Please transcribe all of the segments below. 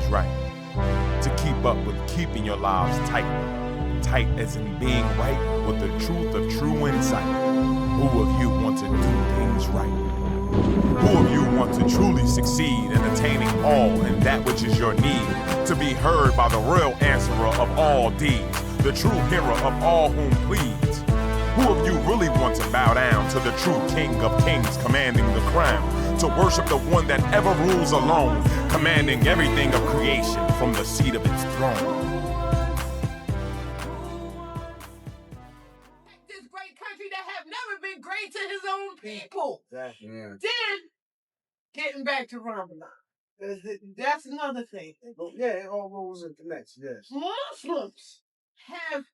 right. To keep up with keeping your lives tight. Tight as in being right with the truth of true insight. Who of you want to do things right? Who of you want to truly succeed in attaining all in that which is your need? To be heard by the real answerer of all deeds, the true hearer of all whom pleads. Who of you really want to bow down to the true King of Kings commanding the crown? To worship the one that ever rules alone, commanding everything of creation from the seat of its throne. This great country that have never been great to his own people. Exactly. Yeah. Then, getting back to Ramadan. That's another thing. Yeah, it all rolls into next, yes. Muslims have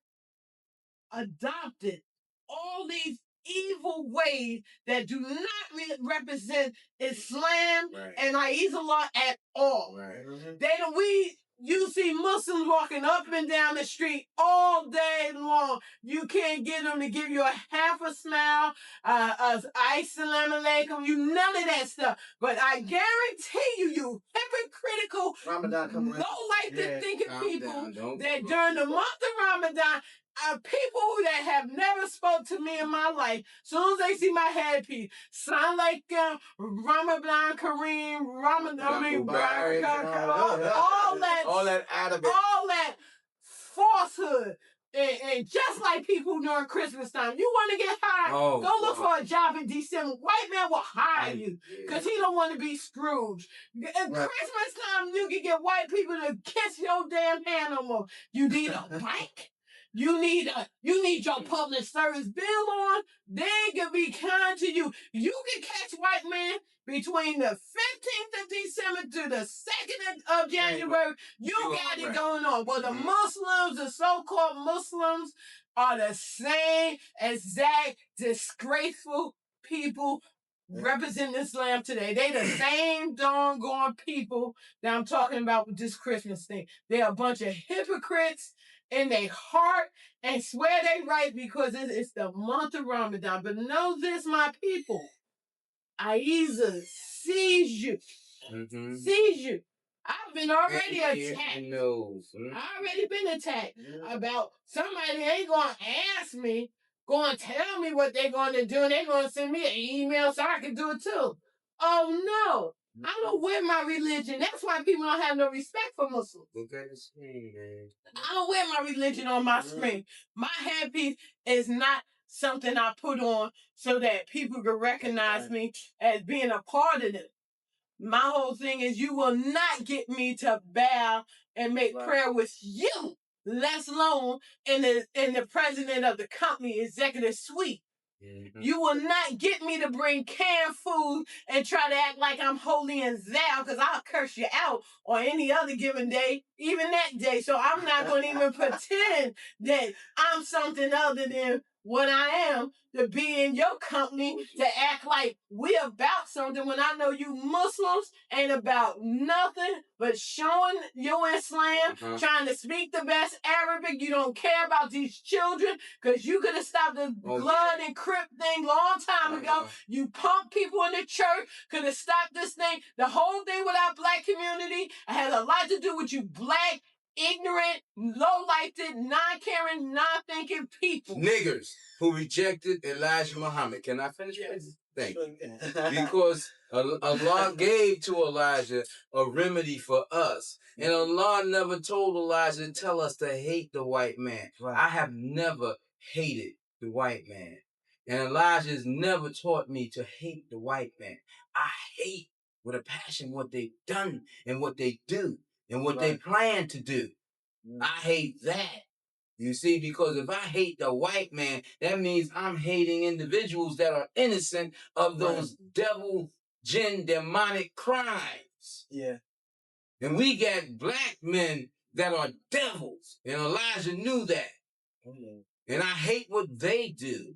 adopted all these evil ways that do not represent Islam and Ahezaah at all. Right. Mm-hmm. You see Muslims walking up and down the street all day long. You can't get them to give you a half a smile, Assalamu alaikum, none of that stuff. But I guarantee you hypocritical, low-life thinking people that during the month of Ramadan, people that have never spoke to me in my life, soon as they see my headpiece, sound like Ramadan Kareem, all that falsehood. And just like people during Christmas time, you want to get hired, go look for a job in December. White man will hire you because he don't want to be Scrooge. At Christmas time, you can get white people to kiss your damn hand no more. You need a bike. You need your public service bill on. They can be kind to you. You can catch white man between the 15th of December to the 2nd of January. You got it going on. But the Muslims, the so-called Muslims, are the same exact disgraceful people representing Islam today. They the same doggone people that I'm talking about with this Christmas thing. They're a bunch of hypocrites in their heart and swear they right because it's the month of Ramadan. But know this, my people. Ahezaah sees you. Mm-hmm. Sees you. I've been already attacked. I've already been attacked about somebody ain't going to ask me, going to tell me what they're going to do, and they're going to send me an email so I can do it too. Oh, no. I don't wear my religion. That's why people don't have no respect for Muslims. I don't wear my religion on my screen. My headpiece is not something I put on so that people can recognize me as being a part of it. My whole thing is you will not get me to bow and make prayer with you, let alone in the president of the company executive suite. Mm-hmm. You will not get me to bring canned food and try to act like I'm holy and thou, because I'll curse you out on any other given day, even that day. So I'm not going to even pretend that I'm something other than what I am to be in your company to act like we about something when I know you Muslims ain't about nothing but showing your Islam, trying to speak the best Arabic. You don't care about these children because you could have stopped the blood and crip thing long time ago. You punk people in the church could have stopped this thing. The whole thing with our black community has a lot to do with you black, ignorant, low-lifted, non-caring, non-thinking people. Niggers who rejected Elijah Muhammad. Can I finish? Yes. Thank you. Because Allah gave to Elijah a remedy for us. And Allah never told Elijah to tell us to hate the white man. Right. I have never hated the white man. And Elijah has never taught me to hate the white man. I hate with a passion what they've done and what they do and what they plan to do. I hate that. You see, because if I hate the white man, that means I'm hating individuals that are innocent of those devil, jinn, demonic crimes. Yeah. And we got black men that are devils. And Elijah knew that. And I hate what they do.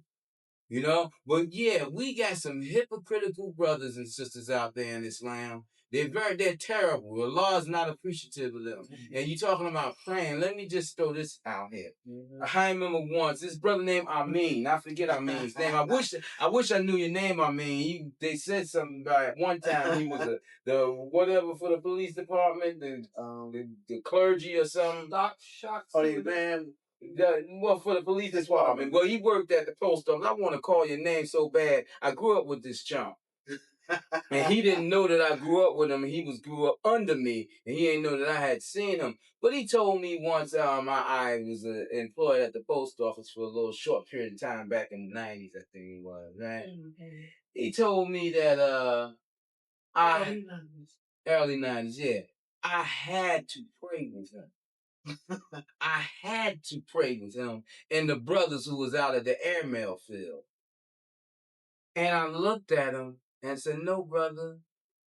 You know? But yeah, we got some hypocritical brothers and sisters out there in Islam. They're terrible. Allah is not appreciative of them. And you talking about praying. Let me just throw this out here. I remember once, this brother named Amin. I forget Amin's name. I wish I knew your name, Amin. They said something about one time he was the whatever for the police department, the clergy or something. Man. Well, for the police department. Well, he worked at the post office. I want to call your name so bad. I grew up with this chump. And he didn't know that I grew up with him. He grew up under me, and he didn't know that I had seen him. But he told me once I was employed at the post office for a little short period of time back in the 90s, I think it was, right? Mm-hmm. He told me that early 90s, yeah. I had to pray with him. I had to pray with him and the brothers who was out at the airmail field. And I looked at him and said, no, brother,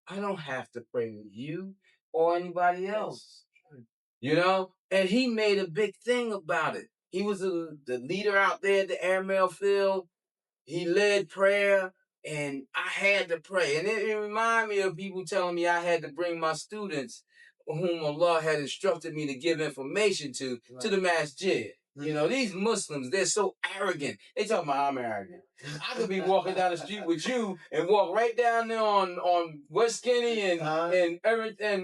I don't have to pray with you or anybody else. You know? And he made a big thing about it. He was the leader out there at the airmail field. He led prayer, and I had to pray. And it reminded me of people telling me I had to bring my students, whom Allah had instructed me to give information to the masjid. You know, these Muslims, they're so arrogant. They talk about I'm arrogant. I could be walking down the street with you and walk right down there on West Kenny and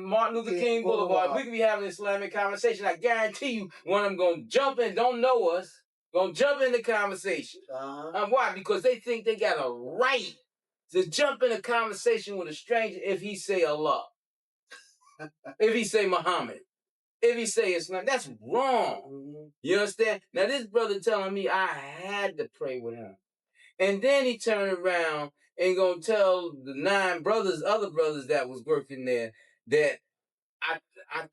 Martin Luther King Boulevard. We could be having an Islamic conversation. I guarantee you one of them going to jump in, don't know us, going to jump in the conversation. Why? Because they think they got a right to jump in a conversation with a stranger if he say Allah, if he say Muhammad. If he say Islam, that's wrong. Mm-hmm. You understand? Now, this brother telling me I had to pray with him. And then he turned around and gonna tell the 9 brothers, other brothers that was working there, that I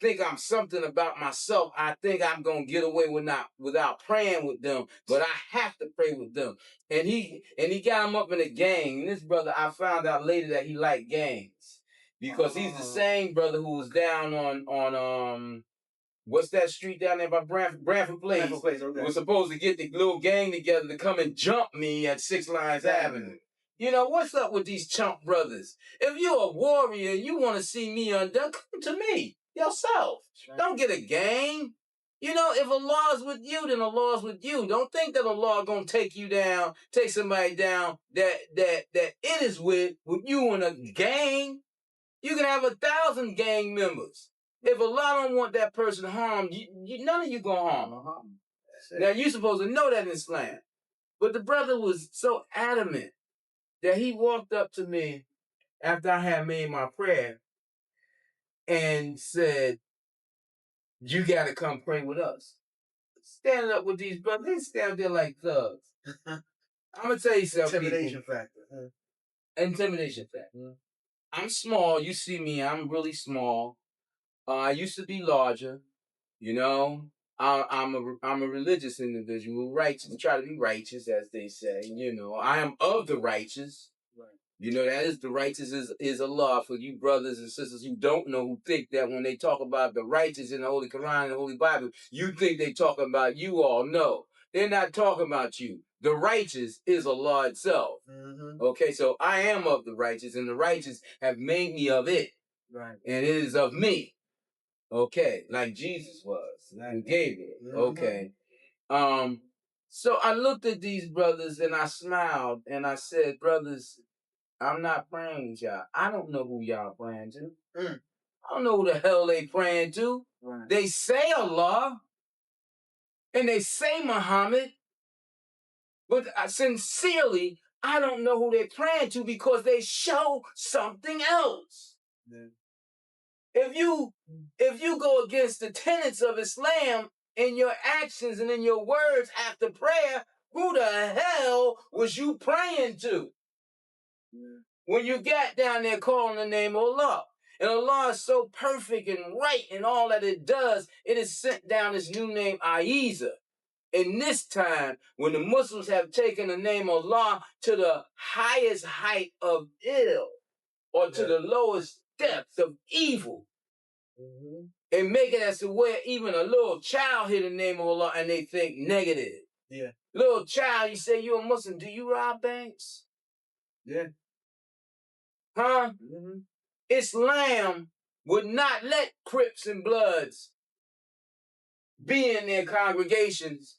think I'm something about myself. I think I'm gonna get away without praying with them, but I have to pray with them. And he got him up in a gang. And this brother, I found out later that he liked gangs. Because he's the same brother who was down on what's that street down there by Branford Place? Branford Place, okay. Was supposed to get the little gang together to come and jump me at 6 Lines Avenue. You know, what's up with these chump brothers? If you're a warrior and you want to see me undone, come to me, yourself. Right. Don't get a gang. You know, if Allah is with you, then Allah is with you. Don't think that Allah gonna take you down, take somebody down that it is with you in a gang. You can have 1,000 gang members. If Allah don't want that person harmed, none of you gonna harm him. Now, you're supposed to know that in Islam. But the brother was so adamant that he walked up to me after I had made my prayer and said, you got to come pray with us. Standing up with these brothers, they stand there like thugs. I'm going to tell you something. Intimidation factor. Intimidation factor. I'm small. You see me, I'm really small. I used to be larger, you know. I'm a religious individual, righteous, try to be righteous, as they say. You know, I am of the righteous. Right. You know, that is the righteous is Allah for you brothers and sisters who don't know, who think that when they talk about the righteous in the Holy Quran and the Holy Bible, you think they talking about you all. No, they're not talking about you. The righteous is Allah itself. Mm-hmm. Okay, so I am of the righteous, and the righteous have made me of it. Right. And it is of me. Okay, like Jesus was, and gave it. Mm-hmm. Okay. So I looked at these brothers and I smiled and I said, brothers, I'm not praying with y'all. I don't know who y'all praying to. I don't know who the hell they praying to. Right. They say Allah and they say Muhammad, but sincerely, I don't know who they're praying to because they show something else. Yeah. If you go against the tenets of Islam in your actions and in your words after prayer, who the hell was you praying to? Yeah. When you got down there calling the name of Allah. And Allah is so perfect and right in all that it does, it has sent down this new name, Ahezaah. In this time, when the Muslims have taken the name of Allah to the highest height of ill, or to the lowest depths of evil, mm-hmm. and make it as to where even a little child hear the name of Allah and they think negative. Yeah. Little child, you say you're a Muslim. Do you rob banks? Yeah. Huh? Mm-hmm. Islam would not let Crips and Bloods be in their congregations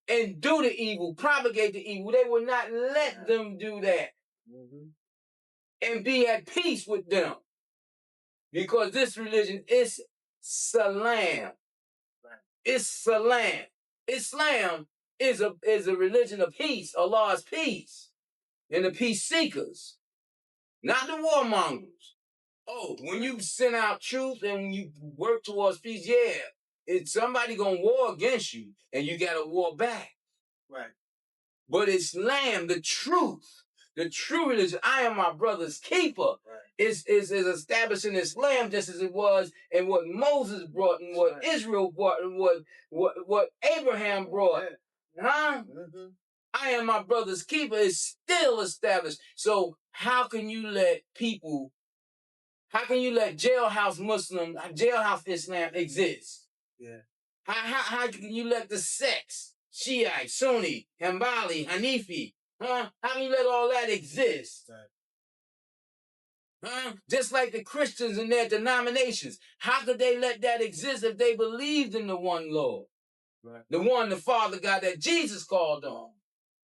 and do the evil, propagate the evil. They would not let them do that and be at peace with them. Because this religion is Salam. It's Salam. Islam is a religion of peace, Allah's peace, and the peace seekers, not the warmongers. Oh, when you send out truth and when you work towards peace, yeah, it's somebody gonna war against you and you gotta war back. Right. But Islam, the true religion, I am my brother's keeper, is established in Islam just as it was and what Moses brought and what Israel brought and what Abraham brought. Huh? I am my brother's keeper is still established. So how can you let jailhouse Muslim, jailhouse Islam exist? Yeah. How can you let the sects, Shiite, Sunni, Hanbali, Hanifi, huh? How can you let all that exist? Huh? Just like the Christians and their denominations. How could they let that exist if they believed in the one Lord? Right. The one, the Father God that Jesus called on.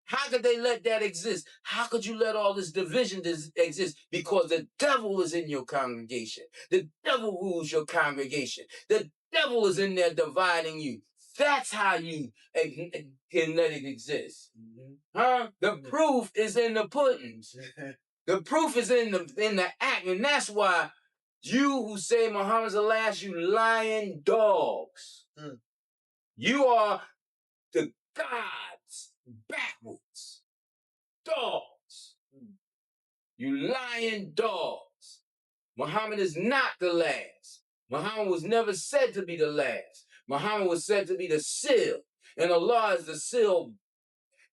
How could they let that exist? How could you let all this division exist? Because the devil is in your congregation. The devil rules your congregation. The devil is in there dividing you. That's how you can let it exist. Huh? The proof is in the pudding. The proof is in the act. And that's why you who say Muhammad's the last, you lying dogs. You are the gods backwards. Dogs. You lying dogs. Muhammad is not the last. Muhammad was never said to be the last. Muhammad was said to be the seal. And Allah is the seal.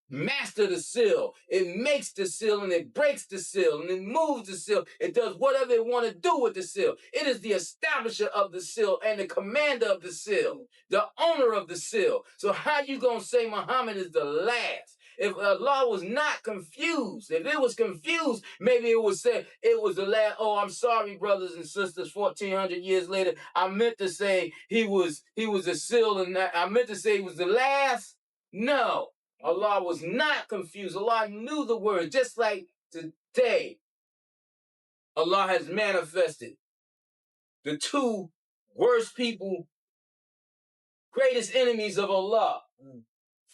Master the seal. It makes the seal and it breaks the seal and it moves the seal. It does whatever it want to do with the seal. It is the establisher of the seal and the commander of the seal, the owner of the seal. So how you gonna say Muhammad is the last? If Allah was not confused, if it was confused, maybe it would say it was the last. Oh, I'm sorry, brothers and sisters. 1,400 years later, I meant to say he was a seal, and I meant to say he was the last. No. Allah was not confused. Allah knew the word. Just like today, Allah has manifested the two worst people, greatest enemies of Allah.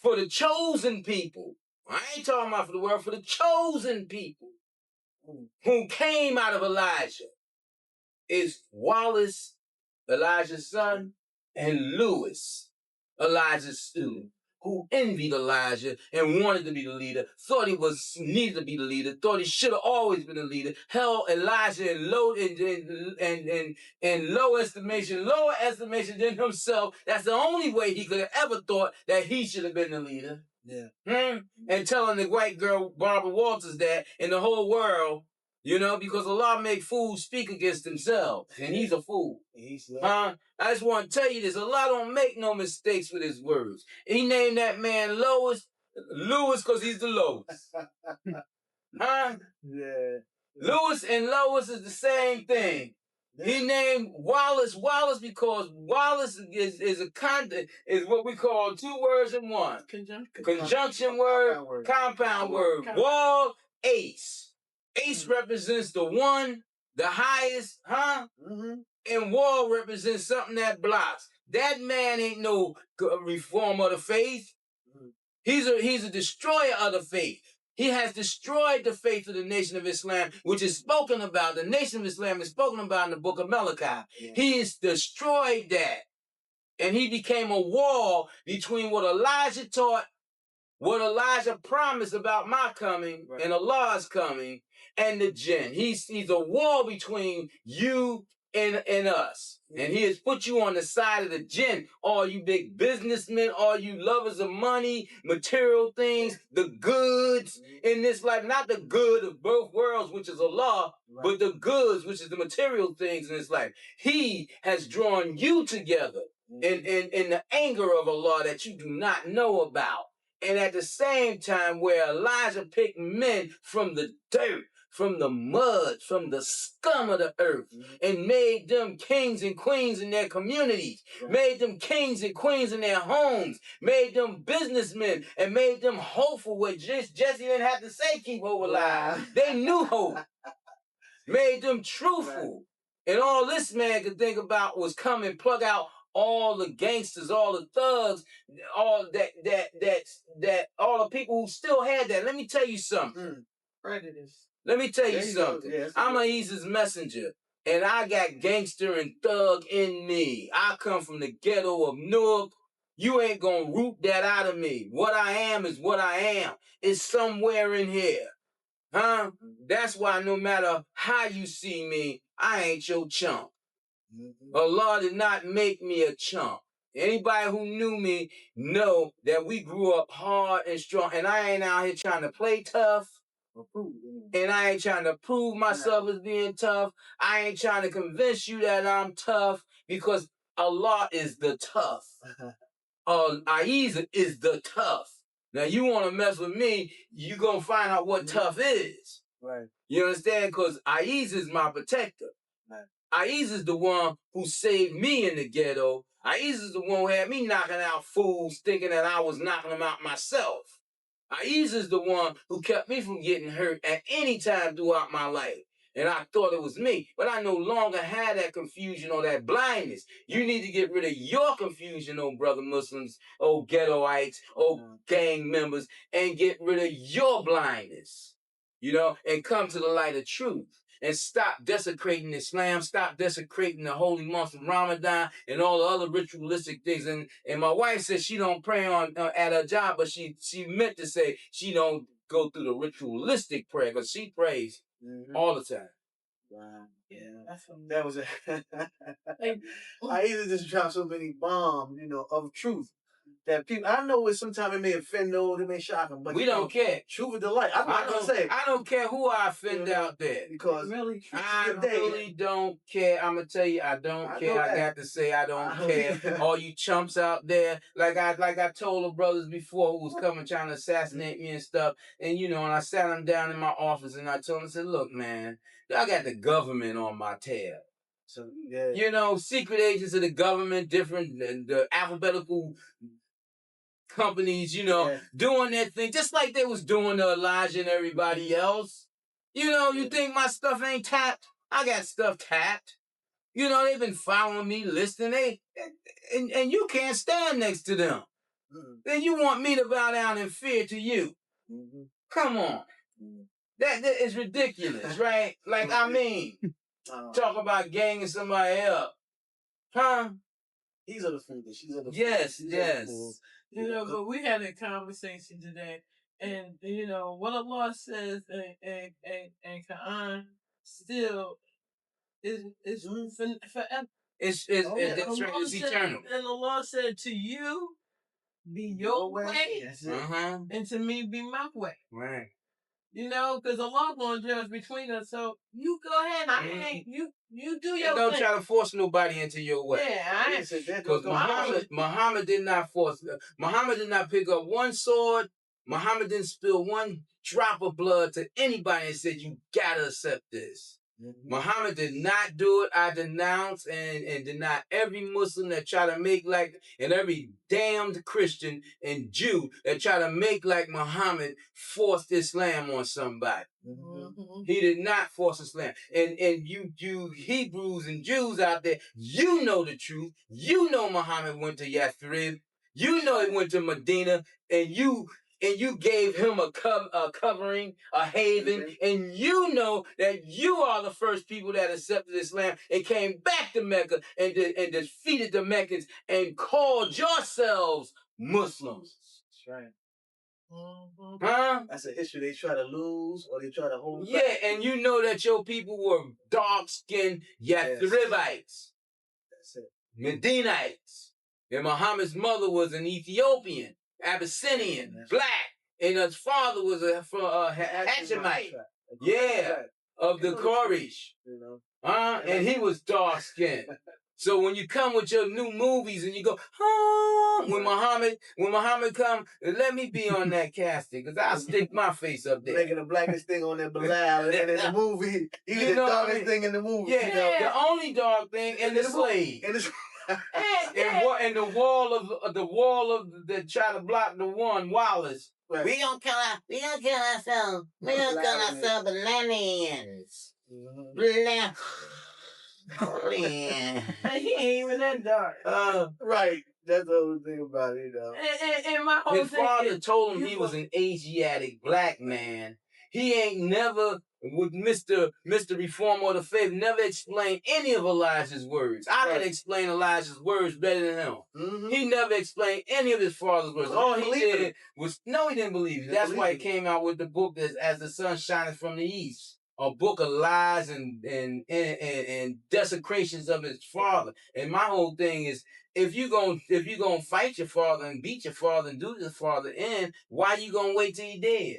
For the chosen people. I ain't talking about for the world, for the chosen people who came out of Elijah is Wallace, Elijah's son, and Lewis, Elijah's student, who envied Elijah and wanted to be the leader, thought he needed to be the leader, thought he should have always been the leader, held Elijah in low lower estimation than himself. That's the only way he could have ever thought that he should have been the leader. Yeah. And telling the white girl Barbara Walters that in the whole world, because Allah make fools speak against themselves, and he's a fool. I just want to tell you this. Allah don't make no mistakes with his words. He named that man Lewis because he's the lowest. Yeah. Lewis and Lois is the same thing. He named Wallace because Wallace is what we call two words in one. Conjunction word, compound word. Wall, ace. Ace represents the one, the highest, and wall represents something that blocks. That man ain't no reformer of the faith. He's a destroyer of the faith. He has destroyed the faith of the Nation of Islam, which is spoken about. The Nation of Islam is spoken about in the book of Malachi. Yeah. He has destroyed that. And he became a wall between what Elijah taught, what Elijah promised about my coming and Allah's coming, and the jinn. He's a wall between you and us. And he has put you on the side of the jinn. All you big businessmen, all you lovers of money, material things, the goods in this life. Not the good of both worlds, which is Allah, but the goods, which is the material things in this life. He has drawn you together in the anger of Allah that you do not know about. And at the same time, where Elijah picked men from the dirt, from the mud, from the scum of the earth, and made them kings and queens in their communities, made them kings and queens in their homes, made them businessmen, and made them hopeful where Jesse didn't have to say keep hope alive. They knew hope. Made them truthful. And all this man could think about was come and plug out all the gangsters, all the thugs, all that all the people who still had that. Let me tell you something. Prejudice. Let me tell you something. I'm Ahezaah's messenger, and I got gangster and thug in me. I come from the ghetto of Newark. You ain't gonna root that out of me. What I am is what I am. It's somewhere in here. Huh? That's why no matter how you see me, I ain't your chump. Allah did not make me a chump. Anybody who knew me know that we grew up hard and strong. And I ain't out here trying to play tough. And I ain't trying to prove myself as being tough. I ain't trying to convince you that I'm tough because Allah is the tough. A.H.A.D is the tough. Now, you want to mess with me, you going to find out what tough is. Right. You understand? Because A.H.A.D is my protector. Right. A.H.A.D is the one who saved me in the ghetto. A.H.A.D is the one who had me knocking out fools thinking that I was knocking them out myself. A.H.A.D is the one who kept me from getting hurt at any time throughout my life. And I thought it was me, but I no longer had that confusion or that blindness. You need to get rid of your confusion, oh brother Muslims, oh ghettoites, oh gang members, and get rid of your blindness, you know, and come to the light of truth. And stop desecrating Islam, stop desecrating the holy month of Ramadan and all the other ritualistic things. And my wife says she don't pray on at her job, but she meant to say she don't go through the ritualistic prayer because she prays all the time. Wow. Yeah. That was I either just dropped so many bombs, you know, of truth. That people, I know it sometimes it may offend those, it may shock them, but we don't care. Truth is the light. I'm not gonna say. I don't care who I offend out there. Because really, I really don't care. I'm gonna tell you, I don't care. I got to say I don't care. All you chumps out there, like I told the brothers before who was coming trying to assassinate me and stuff, and you know, and I sat them down in my office and I told them, I said, look, man, I got the government on my tail. So yeah. You know, secret agents of the government, different the alphabetical companies, you know, doing their thing, just like they was doing to Elijah and everybody else. You know, you think my stuff ain't tapped? I got stuff tapped. You know, they've been following me, listening, and you can't stand next to them. Then you want me to bow down in fear to you. Come on. That is ridiculous, right? Like, I mean, talk about ganging somebody up. Huh? He's on the finger. She's on the Yes. You know, but we had a conversation today, and you know what Allah says in Quran still is forever. It's eternal. And Allah said to you, be your way, and to me be my way. Right. You know, because Allah gonna judge between us. So you go ahead. I ain't you do your don't thing. Try to force nobody into your way. Yeah, I ain't. Because Muhammad did not force. Muhammad did not pick up one sword. Muhammad didn't spill one drop of blood to anybody and said you gotta accept this. Muhammad did not do it. I denounce and deny every Muslim that try to make like, and every damned Christian and Jew that try to make like Muhammad forced Islam on somebody. He did not force Islam. And you Hebrews and Jews out there, you know the truth. You know Muhammad went to Yathrib. You know he went to Medina, and you gave him a covering, a haven, and you know that you are the first people that accepted Islam and came back to Mecca and defeated the Meccans and called yourselves Muslims. That's right. Huh? That's a history they try to lose or they try to hold back. Yeah, and you know that your people were dark-skinned Yathribites. That's it. Medinites. And Muhammad's mother was an Ethiopian, Abyssinian, black, and his father was from Hashemite. Yeah, of the Quraysh. You know. And he was dark-skinned. So when you come with your new movies and you go, oh, when Muhammad come, let me be on that casting, because I'll stick my face up there. Making the blackest thing on that Bilal, and in the movie, he was the darkest thing in the movie. Yeah, the only dark thing and the slave. And the wall of that try to block the one Wallace. Right. We don't kill ourselves. We don't kill ourselves, millennials. He ain't even that dark. Right. That's the whole thing about it, though. And my whole His father told him he was an Asiatic black man. He ain't never, with Mr. Reform or the Faith, never explained any of Elijah's words. I can explain Elijah's words better than him. Mm-hmm. He never explained any of his father's words. All he did was, no, he didn't believe it. That's why he came out with the book As the Sun Shineth from the East. A book of lies and desecrations of his father. And my whole thing is, if you gonna fight your father and beat your father and do your father in, why you gonna wait till he dead?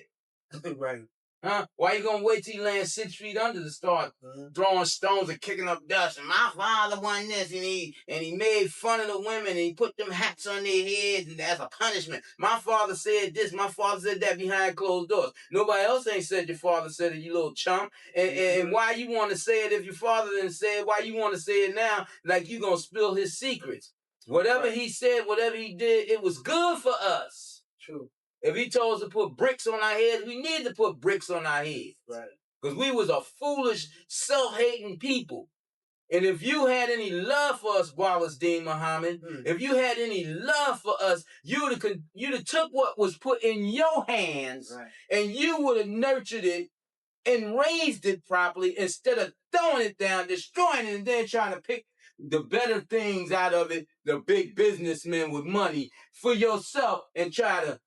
Right. Huh? Why you gonna wait till he lands 6 feet under to start throwing stones and kicking up dust? And my father won this, and he made fun of the women, and he put them hats on their heads, and as a punishment. My father said this, my father said that behind closed doors. Nobody else ain't said your father said it, you little chump. And why you want to say it if your father didn't say it? Why you want to say it now like you gonna spill his secrets? Whatever he said, whatever he did, it was good for us. True. If he told us to put bricks on our heads, we need to put bricks on our heads. Right. Because we was a foolish, self-hating people. And if you had any love for us, Wallace Deen Muhammad, if you had any love for us, you'd have took what was put in your hands, and you would have nurtured it and raised it properly instead of throwing it down, destroying it, and then trying to pick the better things out of it, the big businessmen with money, for yourself, and try to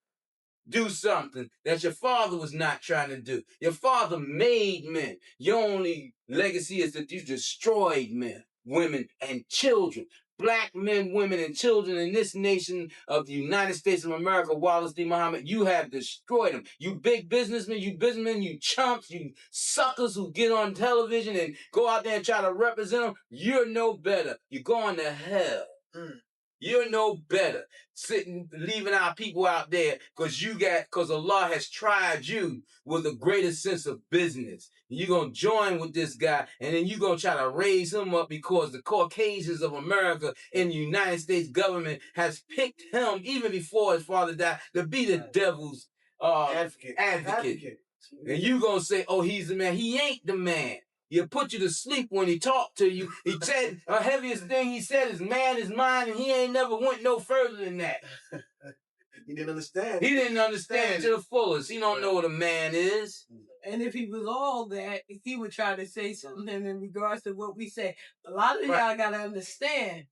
do something that your father was not trying to do. Your father made men. Your only legacy is that you destroyed men, women, and children. Black men, women, and children in this nation of the United States of America, Wallace D. Muhammad, you have destroyed them. You big businessmen, you chumps, you suckers who get on television and go out there and try to represent them, you're no better. You're going to hell. You're no better leaving our people out there because Allah has tried you with a greater sense of business. You're going to join with this guy, and then you're going to try to raise him up because the Caucasians of America in the United States government has picked him, even before his father died, to be the devil's advocate. And you're going to say, oh, he's the man. He ain't the man. He'll put you to sleep when he talked to you. He said, the heaviest thing he said is man is mine, and he ain't never went no further than that. He didn't understand. He didn't understand to the fullest. He don't know what a man is. And if he was all that, he would try to say something in regards to what we say. A lot of y'all got to understand,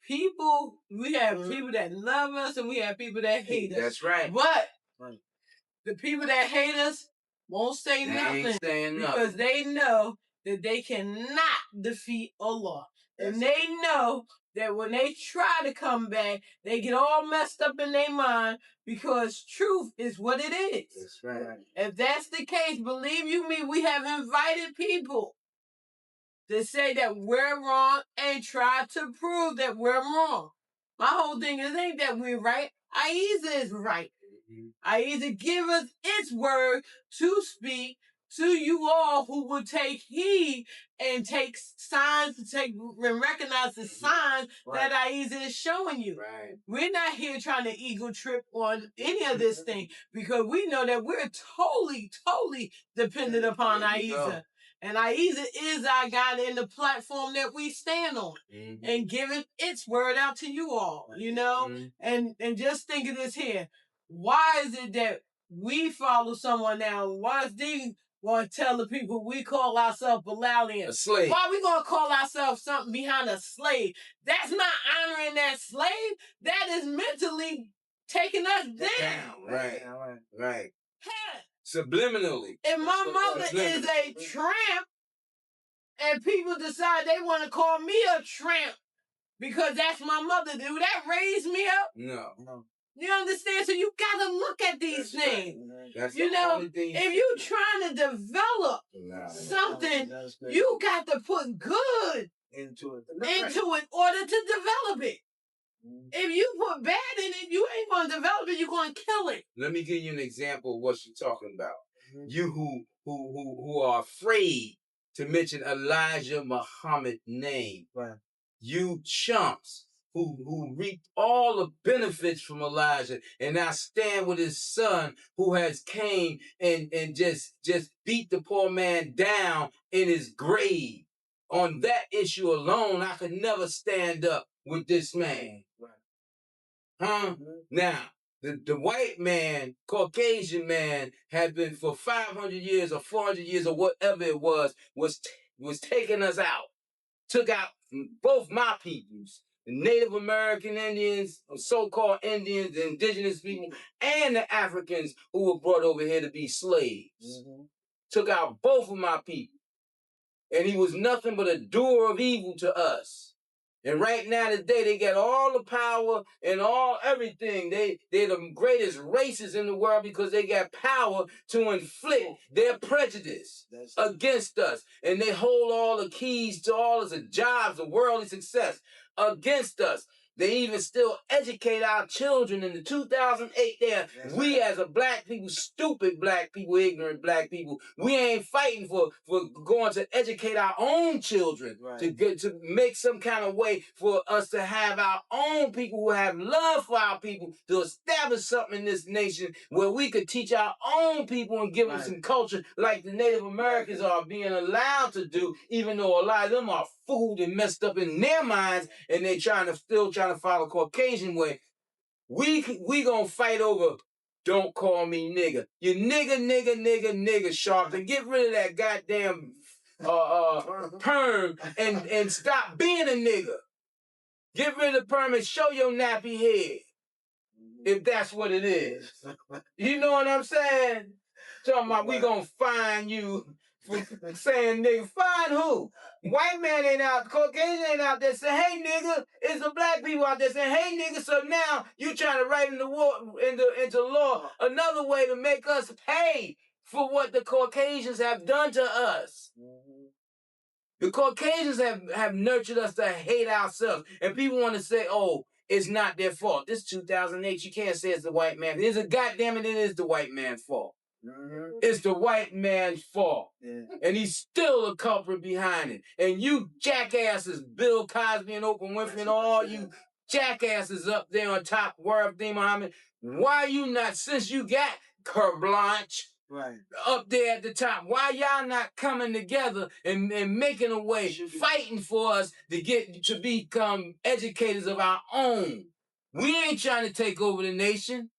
we have people that love us, and we have people that hate us. That's right. But the people that hate us won't say nothing because they know that they cannot defeat Allah. And they know that when they try to come back, they get all messed up in their mind because truth is what it is. That's right. If that's the case, believe you me, we have invited people to say that we're wrong and try to prove that we're wrong. My whole thing is ain't that we're right. Ahezaah is right. Ahezaah give us its word to speak to you all who would take heed and take signs, and recognize the signs that Ahezaah is showing you. Right. We're not here trying to ego trip on any of this thing because we know that we're totally dependent upon Ahezaah. And Ahezaah is our God in the platform that we stand on and giving its word out to you all, you know? And just think of this here. Why is it that we follow someone now? Why is they want to tell the people we call ourselves Bilalians? A slave. Why we going to call ourselves something behind a slave? That's not honoring that slave. That is mentally taking us down. Right. Subliminally. If my mother is a tramp and people decide they want to call me a tramp because that's my mother, do that raise me up? No. You understand? So you got to look at these things. That's you know, if you're trying to develop something, you got to put good into it in order to develop it. If you put bad in it, you ain't going to develop it. You're going to kill it. Let me give you an example of what you're talking about. You who are afraid to mention Elijah Muhammad's name. Right. You chumps who reaped all the benefits from Elijah and now stand with his son who has came and just beat the poor man down in his grave. On that issue alone, I could never stand up with this man. Right. Huh? Now, the white man, Caucasian man, had been for 500 years or 400 years or whatever it was taking us out. Took out both my peoples, the Native American Indians, so-called Indians, the indigenous people, and the Africans who were brought over here to be slaves. Took out both of my people. And he was nothing but a doer of evil to us. And right now today, they got all the power and everything. They're the greatest races in the world because they got power to inflict their prejudice against us. And they hold all the keys to all of the jobs, the worldly success against us. They even still educate our children in the 2008 there. We as a black people, stupid black people, ignorant black people, we ain't fighting for going to educate our own children to make some kind of way for us to have our own people who have love for our people to establish something in this nation where we could teach our own people and give them some culture like the Native Americans are being allowed to do, even though a lot of them are fooled and messed up in their minds and they still trying to follow Caucasian way. We gonna fight over don't call me nigga. You nigga sharp and get rid of that goddamn perm and stop being a nigga. Get rid of the perm and show your nappy head. If that's what it is. You know what I'm saying? Talking about we gonna fine you for saying nigga. Fine who? White man ain't out, Caucasian ain't out there saying, hey nigga, it's the black people out there saying, hey nigga, so now you trying to write into law another way to make us pay for what the Caucasians have done to us. The Caucasians have nurtured us to hate ourselves. And people want to say, oh, it's not their fault. This 2008, you can't say it's the white man. It is the white man's fault. It's the white man's fault. And he's still a culprit behind it. And you jackasses, Bill Cosby and Oprah Winfrey and all you jackasses up there on top, World Deen Muhammad, why you not, since you got carte blanche up there at the top, why y'all not coming together and making a way, fighting for us to become educators of our own? We ain't trying to take over the nation.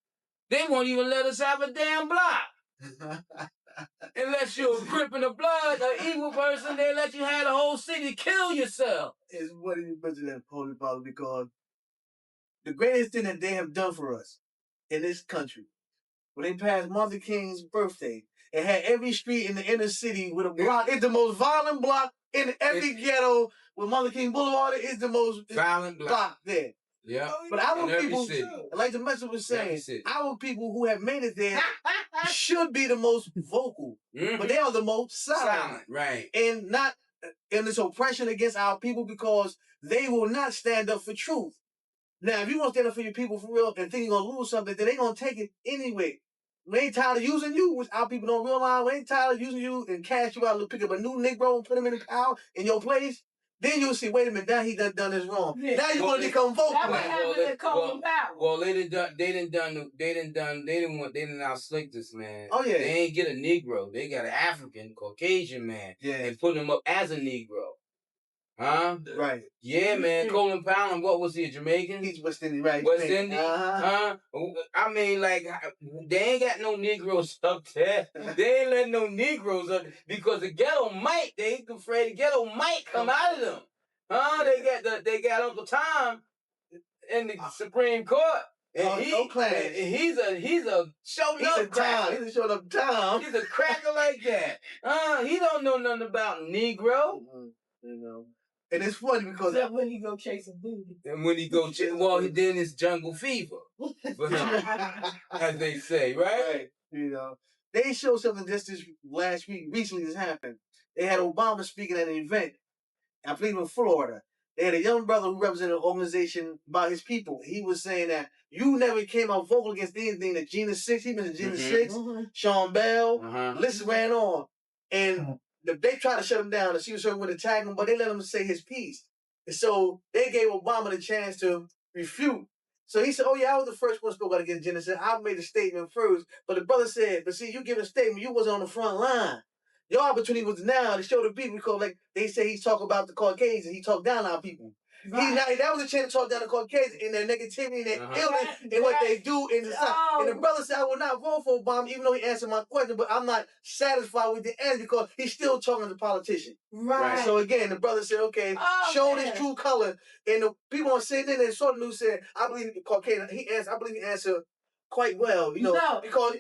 They won't even let us have a damn block. Unless you're a grip in the blood, an evil person, they let you have the whole city, kill yourself. It's what you mentioned that, Holy Father, because the greatest thing that they have done for us in this country, when they passed Martin King's birthday, it had every street in the inner city with a block. It's the most violent block in every ghetto. With Martin King Boulevard, it's the most violent block there. Yeah. But our people, like the message was saying, our people who have made it there should be the most vocal, but they are the most silent. Right. And not in this oppression against our people because they will not stand up for truth. Now, if you want to stand up for your people for real and think you're going to lose something, then they're going to take it anyway. We ain't tired of using you, which our people don't realize. We ain't tired of using you and cash you out to pick up a new Negro and put him in the power in your place. Then you'll see, wait a minute, now he done this wrong. Yeah. Now you want to become vocal. That what happened to Colin Powell. Well, they didn't outslick this man. Oh, yeah. They ain't get a Negro. They got an African, Caucasian man. Yeah. And put him up as a Negro. Huh? Right. Yeah, man. Colin Powell, and what was he, a Jamaican? He's West Indian, right? West Indian? Huh? I mean, like, they ain't got no Negroes up there. They ain't letting no Negroes up because the ghetto might, they ain't afraid the ghetto might come out of them. Huh? They got Uncle Tom in the Supreme Court. And he's a showed up Tom. He's a showed up Tom. He's a cracker like that. He don't know nothing about Negro. You know. And it's funny because that's when he go chase a booty. And when he go chase, well, then it's jungle fever, as they say, right? You know, they showed something just this last week. Recently, this happened. They had Obama speaking at an event, I believe in Florida. They had a young brother who represented an organization by his people. He was saying that you never came out vocal against anything that Gina 6, he mentioned Gina 6, Sean Bell, list ran on. And they tried to shut him down. The Secret Service would attack him, but they let him say his piece. And so they gave Obama the chance to refute. So he said, oh yeah, I was the first one to spoke out against genocide. I made a statement first. But the brother said, but see, you give a statement, you wasn't on the front line. Your opportunity was now to show the people, because like they say he's talking about the Caucasians, he talked down on our people. Right. That was a chance to talk down the Caucasians and their negativity and their illness and what they do in society. And the brother said, I will not vote for Obama, even though he answered my question, but I'm not satisfied with the answer because he's still talking to the politician. Right. So again, the brother said, okay, show his true color. And the people on CNN and Sort of News said, I believe the Caucasian, I believe he answered quite well, because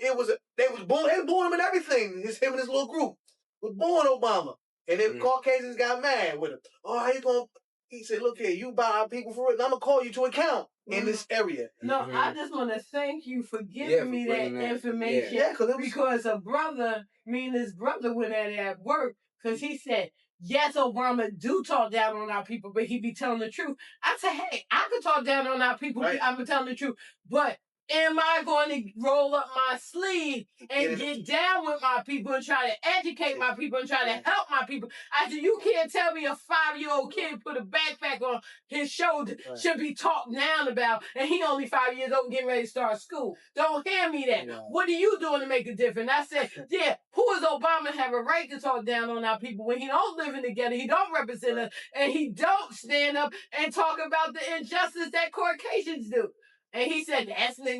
they was born him and everything. Him and his little group was born Obama. And then Caucasians got mad with him. Oh, how you gonna? He said, look here, you buy our people for it, and I'm going to call you to account in this area. No, I just want to thank you for giving me that information. Yeah, because a brother, his brother went at it at work, because he said, yes, Obama do talk down on our people, but he be telling the truth. I said, hey, I could talk down on our people, I've been telling the truth, but am I going to roll up my sleeve and get down with my people and try to educate my people and try to help my people? I said, you can't tell me a 5-year-old kid put a backpack on his shoulder should be talked down about, and he only 5 years old and getting ready to start school. Don't hand me that. What are you doing to make a difference? I said, yeah, who is Obama have a right to talk down on our people when he don't live in together, he don't represent us, and he don't stand up and talk about the injustice that Caucasians do? And he said,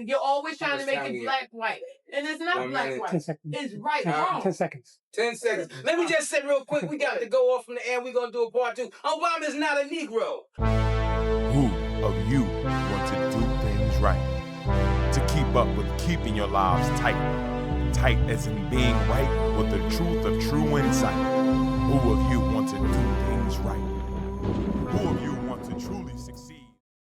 you're always trying to make it black-white. And it's not black-white. It's right-wrong. 10 seconds. 10 seconds. Let me just say real quick, we got to go off from the air. We're going to do a part 2. Obama is not a Negro. Who of you want to do things right? To keep up with keeping your lives tight. Tight as in being right with the truth of true insight. Who of you want to do things right? Who of you want to truly succeed?